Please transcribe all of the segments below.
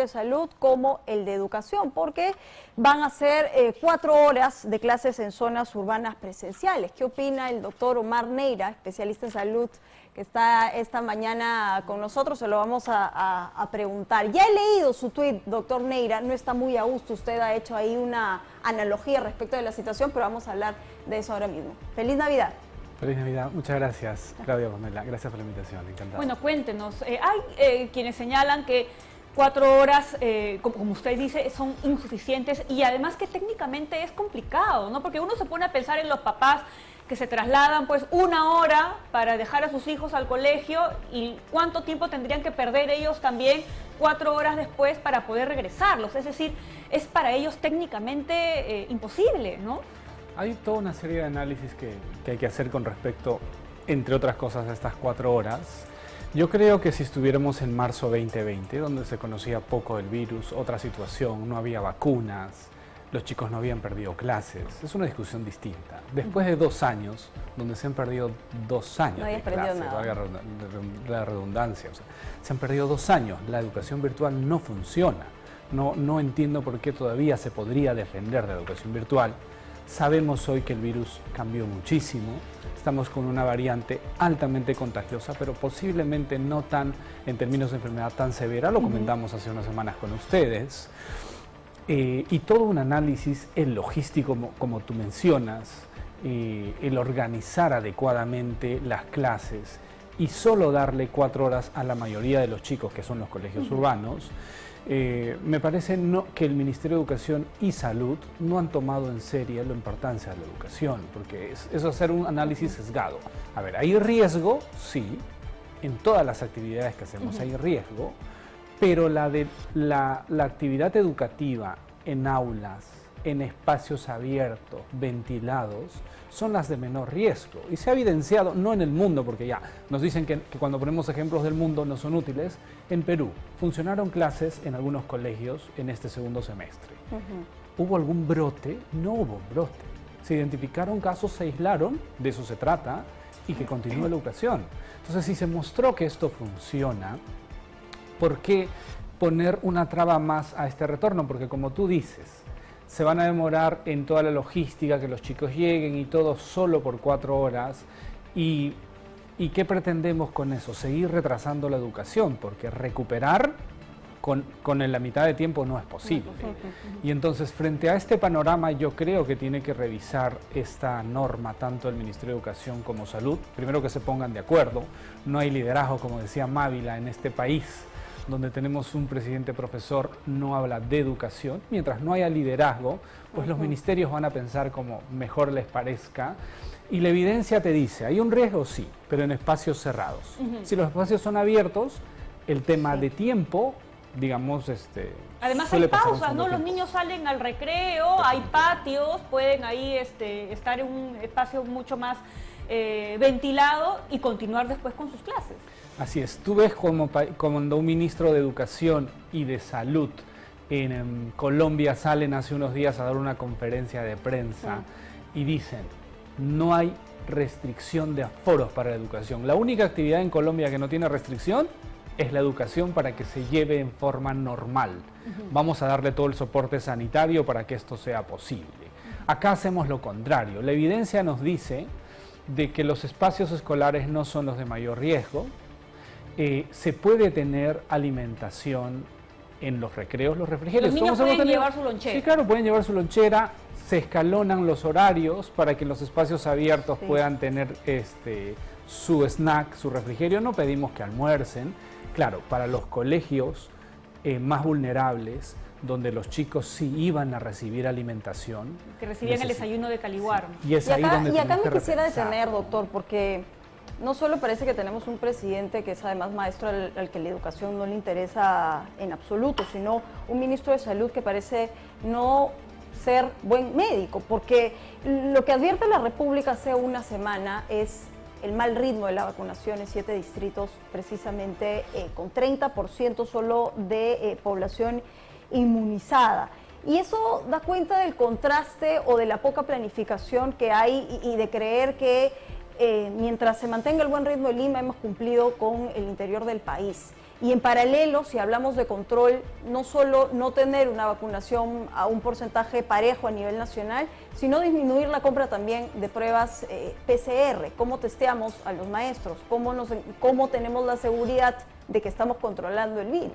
de Salud como el de Educación, porque van a ser 4 horas de clases en zonas urbanas presenciales. ¿Qué opina el doctor Omar Neira, especialista en salud, que está esta mañana con nosotros? Se lo vamos a preguntar. Ya he leído su tuit, doctor Neira, no está muy a gusto. Usted ha hecho ahí una analogía respecto de la situación, pero vamos a hablar de eso ahora mismo. ¡Feliz Navidad! Feliz Navidad. Muchas gracias, Claudia Pamela. Gracias por la invitación. Encantado. Bueno, cuéntenos. Hay quienes señalan que 4 horas, como usted dice, son insuficientes y además que técnicamente es complicado, ¿no? Porque uno se pone a pensar en los papás que se trasladan pues 1 hora para dejar a sus hijos al colegio y cuánto tiempo tendrían que perder ellos también 4 horas después para poder regresarlos. Es decir, es para ellos técnicamente imposible, ¿no? Hay toda una serie de análisis que hay que hacer con respecto, entre otras cosas, a estas 4 horas. Yo creo que si estuviéramos en marzo 2020, donde se conocía poco del virus, otra situación, no había vacunas, los chicos no habían perdido clases, es una discusión distinta. Después de 2 años, donde se han perdido 2 años no de clase, valga la redundancia, o sea, se han perdido 2 años, la educación virtual no funciona. No entiendo por qué todavía se podría defender la educación virtual. Sabemos hoy que el virus cambió muchísimo, estamos con una variante altamente contagiosa, pero posiblemente no tan, en términos de enfermedad, tan severa, lo comentamos hace unas semanas con ustedes, y todo un análisis, el logístico, como tú mencionas, el organizar adecuadamente las clases y solo darle 4 horas a la mayoría de los chicos, que son los colegios urbanos. Me parece que el Ministerio de Educación y Salud no han tomado en serio la importancia de la educación, porque es hacer un análisis sesgado. A ver, ¿hay riesgo? Sí, en todas las actividades que hacemos hay riesgo, pero la actividad educativa en aulas, en espacios abiertos, ventilados, son las de menor riesgo. Y se ha evidenciado, no en el mundo, porque ya nos dicen que cuando ponemos ejemplos del mundo no son útiles. En Perú funcionaron clases en algunos colegios en este segundo semestre. ¿Hubo algún brote? No hubo brote. Se identificaron casos, se aislaron, de eso se trata, y que continúe la educación. Entonces, si se mostró que esto funciona, ¿por qué poner una traba más a este retorno? Porque como tú dices, se van a demorar en toda la logística, que los chicos lleguen y todo solo por 4 horas. ¿Y qué pretendemos con eso? Seguir retrasando la educación, porque recuperar con la mitad de tiempo no es posible. Y entonces, frente a este panorama, yo creo que tiene que revisar esta norma, tanto el Ministerio de Educación como Salud. Primero, que se pongan de acuerdo. No hay liderazgo, como decía Mávila, en este país, donde tenemos un presidente profesor, no habla de educación. Mientras no haya liderazgo, pues los ministerios van a pensar como mejor les parezca. Y la evidencia te dice, ¿hay un riesgo? Sí, pero en espacios cerrados. Si los espacios son abiertos, el tema de tiempo, digamos, además hay pausas, ¿no? Los niños salen al recreo, hay patios, pueden ahí estar en un espacio mucho más ventilado y continuar después con sus clases. Así es. Tú ves cuando un ministro de Educación y de Salud en Colombia salen hace unos días a dar una conferencia de prensa y dicen, no hay restricción de aforos para la educación. La única actividad en Colombia que no tiene restricción es la educación, para que se lleve en forma normal. Vamos a darle todo el soporte sanitario para que esto sea posible. Acá hacemos lo contrario. La evidencia nos dice de que los espacios escolares no son los de mayor riesgo. Se puede tener alimentación en los recreos, los refrigerios. Los niños pueden llevar su lonchera. Sí, claro, pueden llevar su lonchera. Se escalonan los horarios para que los espacios abiertos puedan tener su snack, su refrigerio. No pedimos que almuercen. Claro, para los colegios más vulnerables, donde los chicos sí iban a recibir alimentación. Que recibían el desayuno de Caliwarma. Sí. Y acá me quisiera detener, doctor, porque no solo parece que tenemos un presidente que es además maestro al que la educación no le interesa en absoluto, sino un ministro de Salud que parece no ser buen médico, porque lo que advierte la República hace una semana es el mal ritmo de la vacunación en 7 distritos, precisamente con 30% solo de población inmunizada. Y eso da cuenta del contraste o de la poca planificación que hay y de creer que mientras se mantenga el buen ritmo de Lima hemos cumplido con el interior del país. Y en paralelo, si hablamos de control, no solo no tener una vacunación a un porcentaje parejo a nivel nacional, sino disminuir la compra también de pruebas PCR. ¿Cómo testeamos a los maestros? ¿Cómo tenemos la seguridad de que estamos controlando el virus?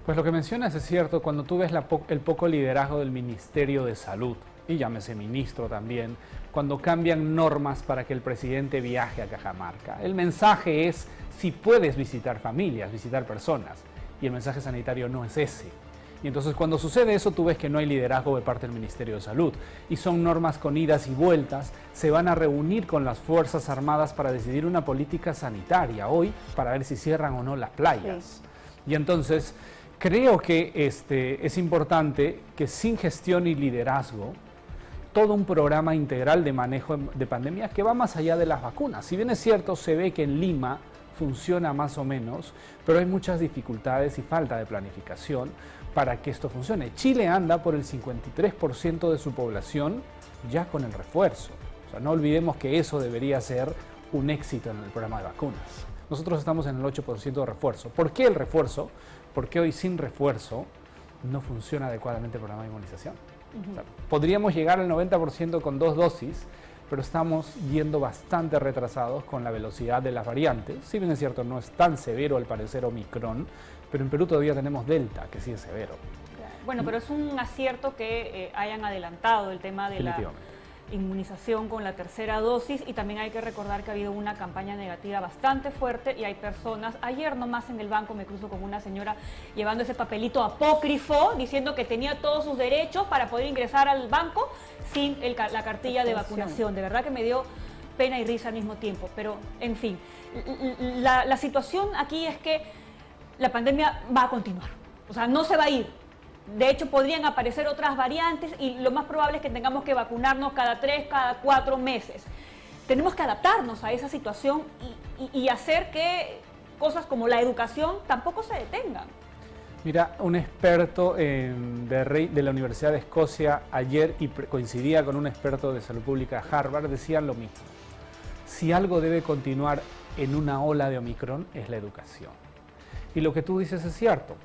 Pues lo que mencionas es cierto, cuando tú ves el poco liderazgo del Ministerio de Salud, y llámese ministro también, cuando cambian normas para que el presidente viaje a Cajamarca. El mensaje es, si puedes visitar familias, visitar personas, y el mensaje sanitario no es ese. Y entonces cuando sucede eso, tú ves que no hay liderazgo de parte del Ministerio de Salud, y son normas con idas y vueltas. Se van a reunir con las Fuerzas Armadas para decidir una política sanitaria hoy, para ver si cierran o no las playas. Sí. Y entonces creo que es importante que sin gestión y liderazgo, todo un programa integral de manejo de pandemias que va más allá de las vacunas. Si bien es cierto, se ve que en Lima funciona más o menos, pero hay muchas dificultades y falta de planificación para que esto funcione. Chile anda por el 53% de su población ya con el refuerzo. O sea, no olvidemos que eso debería ser un éxito en el programa de vacunas. Nosotros estamos en el 8% de refuerzo. ¿Por qué el refuerzo? Porque hoy sin refuerzo no funciona adecuadamente el programa de inmunización. O sea, podríamos llegar al 90% con 2 dosis, pero estamos yendo bastante retrasados con la velocidad de las variantes. Si bien es cierto, no es tan severo al parecer Omicron, pero en Perú todavía tenemos Delta, que sí es severo. Bueno, pero es un acierto que hayan adelantado el tema de la inmunización con la tercera dosis, y también hay que recordar que ha habido una campaña negativa bastante fuerte y hay personas, ayer nomás en el banco me cruzo con una señora llevando ese papelito apócrifo diciendo que tenía todos sus derechos para poder ingresar al banco sin la cartilla de vacunación. De verdad que me dio pena y risa al mismo tiempo, pero en fin, la situación aquí es que la pandemia va a continuar, o sea, no se va a ir. De hecho, podrían aparecer otras variantes y lo más probable es que tengamos que vacunarnos cada 3, cada 4 meses. Tenemos que adaptarnos a esa situación y hacer que cosas como la educación tampoco se detengan. Mira, un experto de la Universidad de Escocia ayer, y coincidía con un experto de salud pública de Harvard, decían lo mismo. Si algo debe continuar en una ola de Omicron es la educación. Y lo que tú dices es cierto.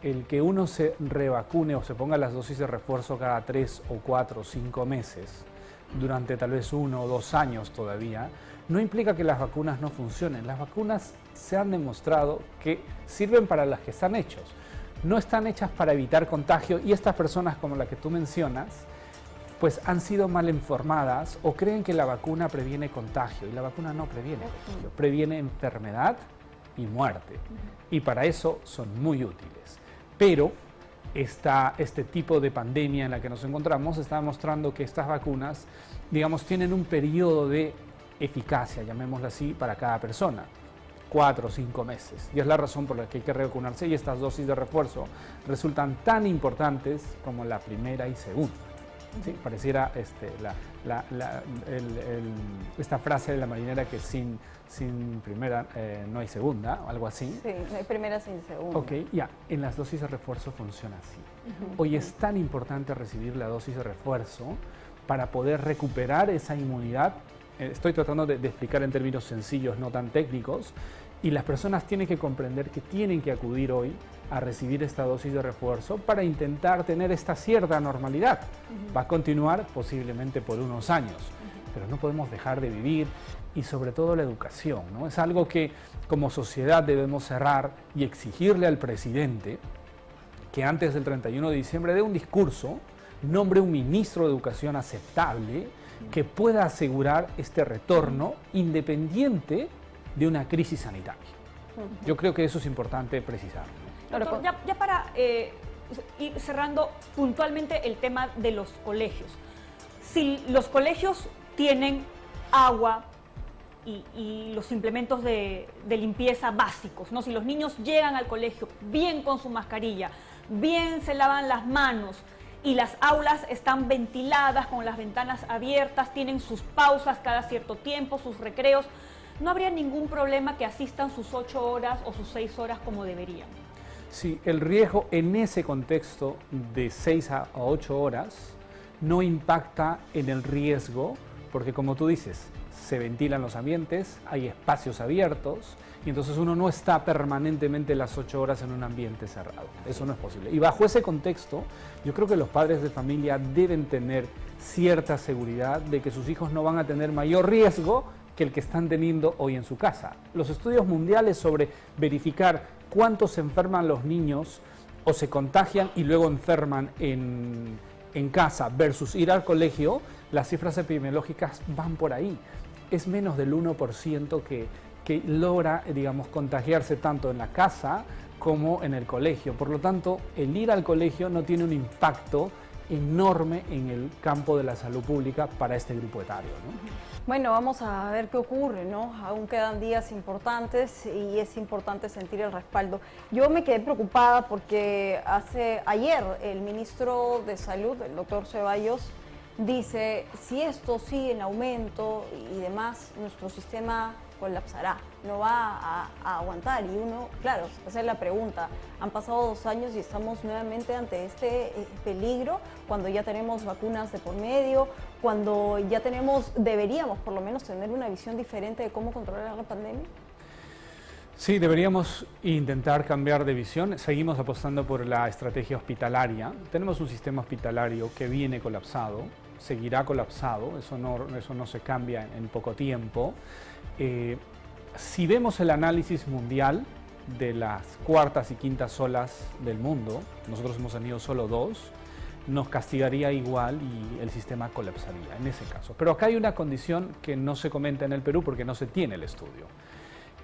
El que uno se revacune o se ponga las dosis de refuerzo cada 3 o 4 o 5 meses, durante tal vez 1 o 2 años todavía, no implica que las vacunas no funcionen. Las vacunas se han demostrado que sirven para las que están hechos. No están hechas para evitar contagio, y estas personas como la que tú mencionas, pues han sido mal informadas o creen que la vacuna previene contagio, y la vacuna no previene contagio, previene enfermedad y muerte. Y para eso son muy útiles. Pero este tipo de pandemia en la que nos encontramos está demostrando que estas vacunas, digamos, tienen un periodo de eficacia, llamémoslo así, para cada persona, 4 o 5 meses. Y es la razón por la que hay que revacunarse, y estas dosis de refuerzo resultan tan importantes como la primera y segunda. ¿Sí? Pareciera esta frase de la marinera que sin primera no hay segunda, o algo así. Sí, no hay primera sin segunda. Ok, ya, en las dosis de refuerzo funciona así. Hoy es tan importante recibir la dosis de refuerzo para poder recuperar esa inmunidad. Estoy tratando de explicar en términos sencillos, no tan técnicos, y las personas tienen que comprender que tienen que acudir hoy a recibir esta dosis de refuerzo para intentar tener esta cierta normalidad. Va a continuar posiblemente por unos años, pero no podemos dejar de vivir, y sobre todo la educación, ¿no? Es algo que como sociedad debemos cerrar y exigirle al presidente que antes del 31 de diciembre dé un discurso, nombre un ministro de educación aceptable que pueda asegurar este retorno independiente de una crisis sanitaria. Yo creo que eso es importante precisar. Doctor, ya para ir cerrando puntualmente el tema de los colegios. Si los colegios tienen agua y los implementos de limpieza básicos, ¿no? Si los niños llegan al colegio bien con su mascarilla, bien se lavan las manos, y las aulas están ventiladas con las ventanas abiertas, tienen sus pausas cada cierto tiempo, sus recreos, no habría ningún problema que asistan sus 8 horas o sus 6 horas como deberían. Sí, el riesgo en ese contexto de 6 a 8 horas no impacta en el riesgo, porque como tú dices, se ventilan los ambientes, hay espacios abiertos, y entonces uno no está permanentemente las 8 horas en un ambiente cerrado. Eso no es posible. Y bajo ese contexto, yo creo que los padres de familia deben tener cierta seguridad de que sus hijos no van a tener mayor riesgo que el que están teniendo hoy en su casa. Los estudios mundiales sobre verificar cuántos se enferman los niños o se contagian y luego enferman en casa versus ir al colegio, las cifras epidemiológicas van por ahí. Es menos del 1% que logra, digamos, contagiarse tanto en la casa como en el colegio. Por lo tanto, el ir al colegio no tiene un impacto enorme en el campo de la salud pública para este grupo etario, ¿no? Bueno, vamos a ver qué ocurre, ¿no? Aún quedan días importantes y es importante sentir el respaldo. Yo me quedé preocupada porque ayer el ministro de Salud, el doctor Ceballos, dice, si esto sigue en aumento y demás, nuestro sistema colapsará, no va a aguantar. Y uno, claro, esa es la pregunta. Han pasado 2 años y estamos nuevamente ante este peligro, cuando ya tenemos vacunas de por medio, cuando ya deberíamos por lo menos tener una visión diferente de cómo controlar la pandemia. Sí, deberíamos intentar cambiar de visión. Seguimos apostando por la estrategia hospitalaria. Tenemos un sistema hospitalario que viene colapsado, seguirá colapsado, eso no se cambia en poco tiempo. Si vemos el análisis mundial de las cuartas y quintas olas del mundo, nosotros hemos tenido solo 2, nos castigaría igual y el sistema colapsaría en ese caso. Pero acá hay una condición que no se comenta en el Perú porque no se tiene el estudio,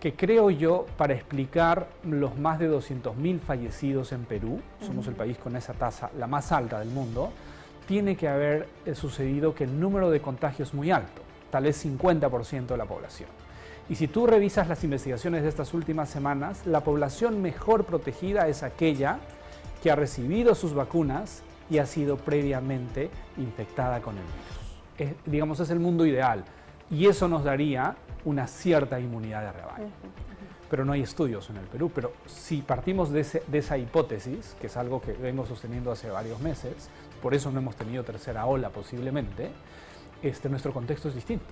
que creo yo, para explicar los más de 200.000 fallecidos en Perú, somos el país con esa tasa la más alta del mundo, tiene que haber sucedido que el número de contagios es muy alto, tal vez 50% de la población. Y si tú revisas las investigaciones de estas últimas semanas, la población mejor protegida es aquella que ha recibido sus vacunas y ha sido previamente infectada con el virus. Digamos, es el mundo ideal y eso nos daría una cierta inmunidad de rebaño. Pero no hay estudios en el Perú. Pero si partimos de esa hipótesis, que es algo que vengo sosteniendo hace varios meses, por eso no hemos tenido tercera ola posiblemente, nuestro contexto es distinto.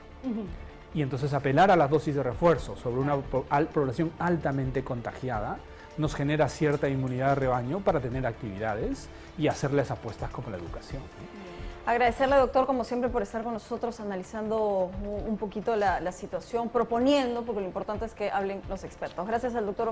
Y entonces apelar a las dosis de refuerzo sobre una población altamente contagiada nos genera cierta inmunidad de rebaño para tener actividades y hacerles apuestas como la educación, ¿no? Agradecerle, doctor, como siempre, por estar con nosotros analizando un poquito la situación, proponiendo, porque lo importante es que hablen los expertos. Gracias al doctor.